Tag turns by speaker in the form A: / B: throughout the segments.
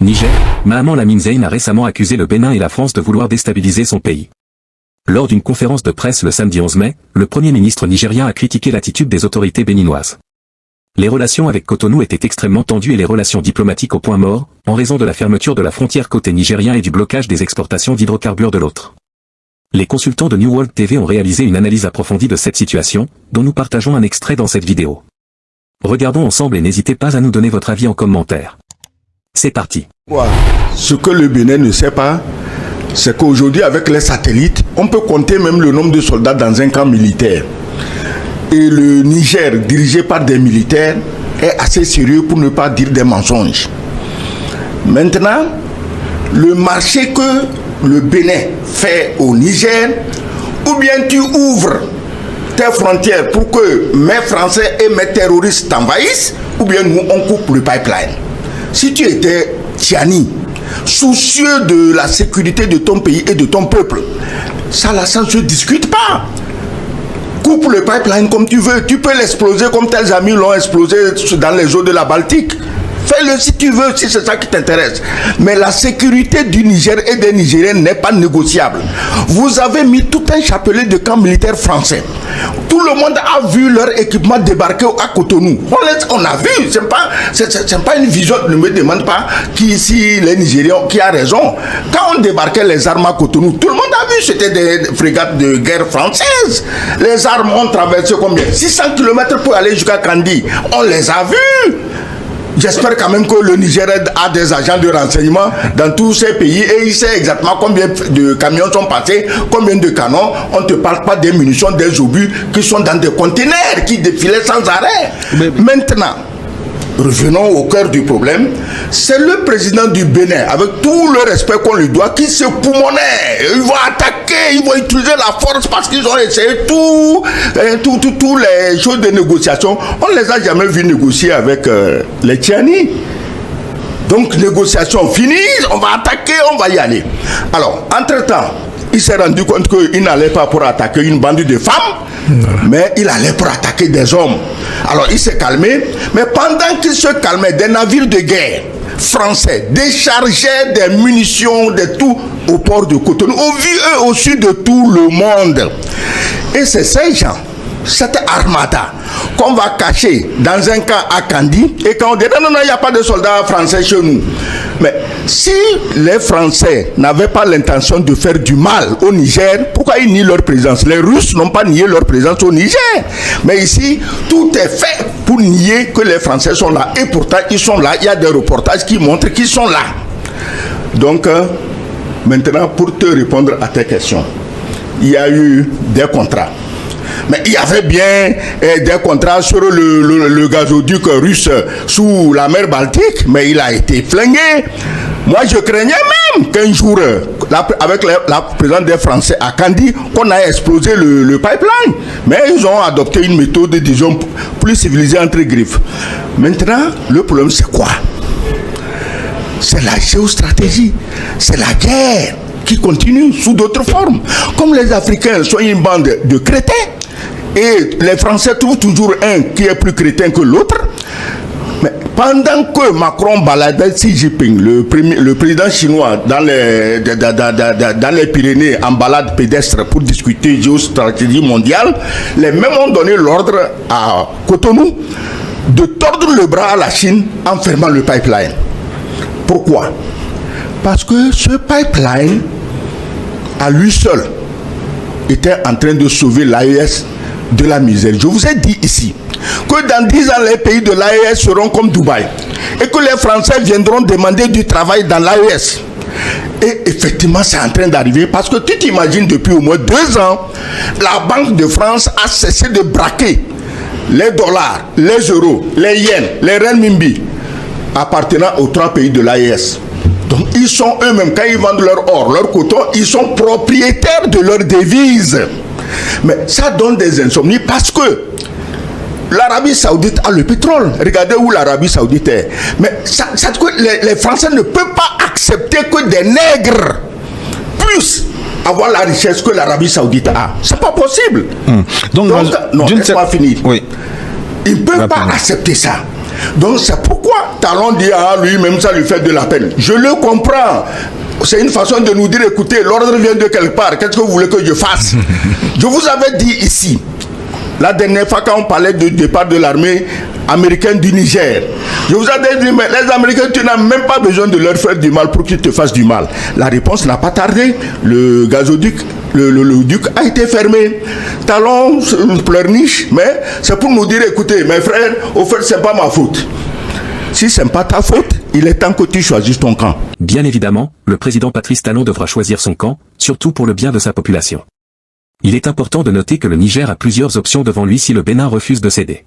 A: Niger, Mahaman Lamine Zein a récemment accusé le Bénin et la France de vouloir déstabiliser son pays. Lors d'une conférence de presse le samedi 11 mai, le Premier ministre nigérien a critiqué l'attitude des autorités béninoises. Les relations avec Cotonou étaient extrêmement tendues et les relations diplomatiques au point mort, en raison de la fermeture de la frontière côté nigérien et du blocage des exportations d'hydrocarbures de l'autre. Les consultants de New World TV ont réalisé une analyse approfondie de cette situation, dont nous partageons un extrait dans cette vidéo. Regardons ensemble et n'hésitez pas à nous donner votre avis en commentaire. C'est parti.
B: Ce que le Bénin ne sait pas, c'est qu'aujourd'hui avec les satellites, on peut compter même le nombre de soldats dans un camp militaire. Et le Niger, dirigé par des militaires, est assez sérieux pour ne pas dire des mensonges. Maintenant, le marché que le Bénin fait au Niger, ou bien tu ouvres tes frontières pour que mes Français et mes terroristes t'envahissent, ou bien nous on coupe le pipeline. Si tu étais Tiani, soucieux de la sécurité de ton pays et de ton peuple, ça ne se discute pas. Coupe le pipeline comme tu veux, tu peux l'exploser comme tes amis l'ont explosé dans les eaux de la Baltique. Fais-le si tu veux, si c'est ça qui t'intéresse. Mais la sécurité du Niger et des Nigériens n'est pas négociable. Vous avez mis tout un chapelet de camps militaires français. Tout le monde a vu leur équipement débarquer à Cotonou. On a vu, c'est pas une vision, ne me demande pas qui ici, les Nigériens, qui a raison. Quand on débarquait les armes à Cotonou, tout le monde a vu, c'était des frégates de guerre françaises. Les armes ont traversé combien? 600 km pour aller jusqu'à Kandi. On les a vus. J'espère quand même que le Niger a des agents de renseignement dans tous ces pays et il sait exactement combien de camions sont passés, combien de canons. On ne te parle pas des munitions, des obus qui sont dans des conteneurs qui défilaient sans arrêt. Maintenant, revenons au cœur du problème. C'est le président du Bénin, avec tout le respect qu'on lui doit, qui se poumonnait. Ils vont attaquer, ils vont utiliser la force parce qu'ils ont essayé tout les choses de négociation. On ne les a jamais vus négocier avec les Tiani. Donc, négociation finie, on va attaquer, on va y aller. Alors, entre-temps, il s'est rendu compte qu'il n'allait pas pour attaquer une bande de femmes, mais il allait pour attaquer des hommes. Alors il s'est calmé, mais pendant qu'il se calmait, des navires de guerre français déchargeaient des munitions, de tout au port de Cotonou, au vu et au sud de tout le monde. Et c'est ces gens, cette armada, qu'on va cacher dans un camp à Kandi, et quand on dit non, il n'y a pas de soldats français chez nous. Mais si les Français n'avaient pas l'intention de faire du mal au Niger, pourquoi ils nient leur présence? Les Russes n'ont pas nié leur présence au Niger. Mais ici, tout est fait pour nier que les Français sont là. Et pourtant, ils sont là. Il y a des reportages qui montrent qu'ils sont là. Donc, maintenant, pour te répondre à tes questions, il y a eu des contrats. Mais il y avait bien des contrats sur le gazoduc russe sous la mer Baltique, mais il a été flingué. Moi, je craignais même qu'un jour, avec la présence des Français à Kandi, qu'on a explosé le pipeline. Mais ils ont adopté une méthode, disons, plus civilisée entre griffes. Maintenant, le problème, c'est quoi? C'est la géostratégie, c'est la guerre qui continue sous d'autres formes. Comme les Africains sont une bande de crétins, et les Français trouvent toujours un qui est plus crétin que l'autre. Mais pendant que Macron baladait Xi Jinping, le président chinois, dans les Pyrénées, en balade pédestre pour discuter géostratégie mondiale, les mêmes ont donné l'ordre à Cotonou de tordre le bras à la Chine en fermant le pipeline. Pourquoi? Parce que ce pipeline, à lui seul, était en train de sauver l'AES de la misère. Je vous ai dit ici que dans 10 ans, les pays de l'AES seront comme Dubaï et que les Français viendront demander du travail dans l'AES. Et effectivement, c'est en train d'arriver parce que tu t'imagines, depuis au moins 2 ans, la Banque de France a cessé de braquer les dollars, les euros, les yens, les renminbi appartenant aux 3 pays de l'AES. Donc ils sont eux-mêmes, quand ils vendent leur or, leur coton, ils sont propriétaires de leurs devises. Mais ça donne des insomnies parce que l'Arabie Saoudite a le pétrole. Regardez où l'Arabie Saoudite est. Mais ça les Français ne peuvent pas accepter que des nègres puissent avoir la richesse que l'Arabie Saoudite a. C'est pas possible. Donc non, laisse-moi finir.
C: Oui.
B: Ils ne peuvent pas accepter ça. Donc c'est pourquoi pourquoi Talon dit à lui-même ça lui fait de la peine? Je le comprends. C'est une façon de nous dire, écoutez, l'ordre vient de quelque part, qu'est-ce que vous voulez que je fasse? Je vous avais dit ici, la dernière fois quand on parlait du départ de l'armée américaine du Niger, je vous avais dit, mais les Américains, tu n'as même pas besoin de leur faire du mal pour qu'ils te fassent du mal. La réponse n'a pas tardé. Le gazoduc, le duc a été fermé. Talon pleurniche, mais c'est pour nous dire, écoutez, mes frères, au fait, c'est pas ma faute. Si c'est pas ta faute, il est temps que tu choisisses ton camp.
A: Bien évidemment, le président Patrice Talon devra choisir son camp, surtout pour le bien de sa population. Il est important de noter que le Niger a plusieurs options devant lui si le Bénin refuse de céder.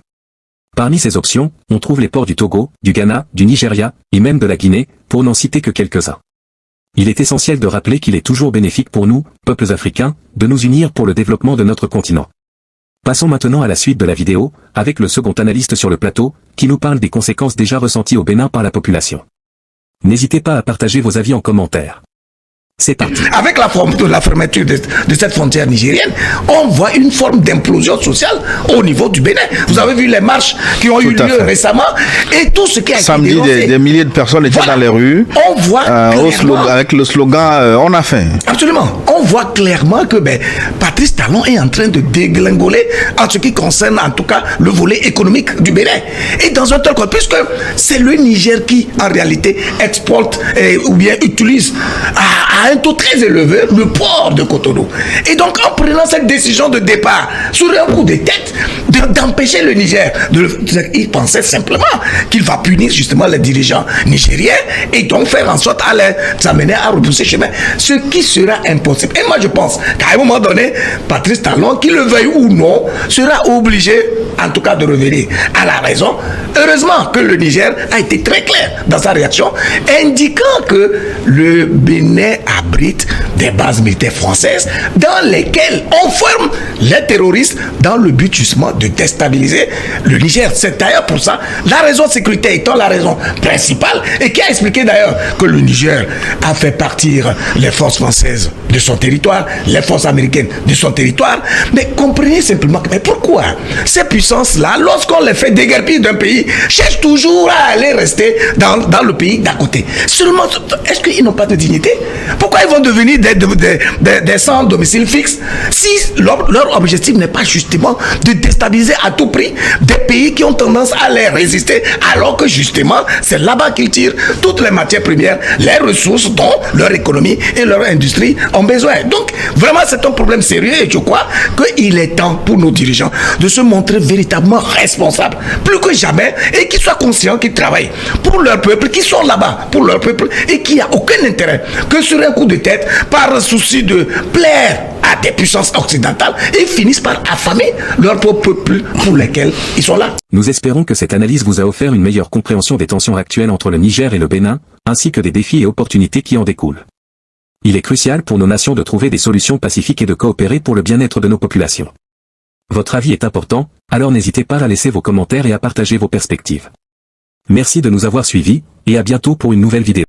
A: Parmi ces options, on trouve les ports du Togo, du Ghana, du Nigeria, et même de la Guinée, pour n'en citer que quelques-uns. Il est essentiel de rappeler qu'il est toujours bénéfique pour nous, peuples africains, de nous unir pour le développement de notre continent. Passons maintenant à la suite de la vidéo, avec le second analyste sur le plateau, qui nous parle des conséquences déjà ressenties au Bénin par la population. N'hésitez pas à partager vos avis en commentaire. C'est parti.
C: Avec la fermeture de cette frontière nigérienne, on voit une forme d'implosion sociale au niveau du Bénin. Vous avez vu les marches qui ont eu lieu récemment et tout ce qui a
D: samedi,
C: été dénoncé.
D: Des milliers de personnes étaient dans les rues.
C: On voit clairement,
D: avec le slogan on a faim.
C: Absolument. On voit clairement que Patrice Talon est en train de déglingoler en ce qui concerne en tout cas le volet économique du Bénin. Et dans un tel cas, puisque c'est le Niger qui en réalité exporte ou bien utilise à un taux très élevé le port de Cotonou. Et donc en prenant cette décision de départ sur un coup de tête d'empêcher le Niger il pensait simplement qu'il va punir justement les dirigeants nigériens et donc faire en sorte à les amener à repousser chemin, ce qui sera impossible. Et moi je pense qu'à un moment donné, Patrice Talon, qu'il le veuille ou non, sera obligé en tout cas de revenir à la raison. Heureusement que le Niger a été très clair dans sa réaction, indiquant que le Bénin abrite des bases militaires françaises dans lesquelles on forme les terroristes dans le but justement de déstabiliser le Niger. C'est d'ailleurs pour ça, la raison de sécurité étant la raison principale et qui a expliqué d'ailleurs que le Niger a fait partir les forces françaises de son territoire, les forces américaines de son territoire. Mais comprenez simplement mais pourquoi ces puissances-là, lorsqu'on les fait déguerpir d'un pays, cherchent toujours à aller rester dans le pays d'à côté. Seulement, est-ce qu'ils n'ont pas de dignité? Pourquoi ils vont devenir des sans domicile fixe si leur objectif n'est pas justement de déstabiliser à tout prix des pays qui ont tendance à les résister, alors que justement c'est là-bas qu'ils tirent toutes les matières premières, les ressources dont leur économie et leur industrie ont besoin. Donc vraiment c'est un problème sérieux et je crois qu'il est temps pour nos dirigeants de se montrer véritablement responsables plus que jamais et qu'ils soient conscients qu'ils travaillent pour leur peuple, qu'ils sont là-bas pour leur peuple et qu'il n'y a aucun intérêt que sur un coup de tête, par souci de plaire à des puissances occidentales, et finissent par affamer leur propre peuple pour lesquels ils sont là.
A: Nous espérons que cette analyse vous a offert une meilleure compréhension des tensions actuelles entre le Niger et le Bénin, ainsi que des défis et opportunités qui en découlent. Il est crucial pour nos nations de trouver des solutions pacifiques et de coopérer pour le bien-être de nos populations. Votre avis est important, alors n'hésitez pas à laisser vos commentaires et à partager vos perspectives. Merci de nous avoir suivis, et à bientôt pour une nouvelle vidéo.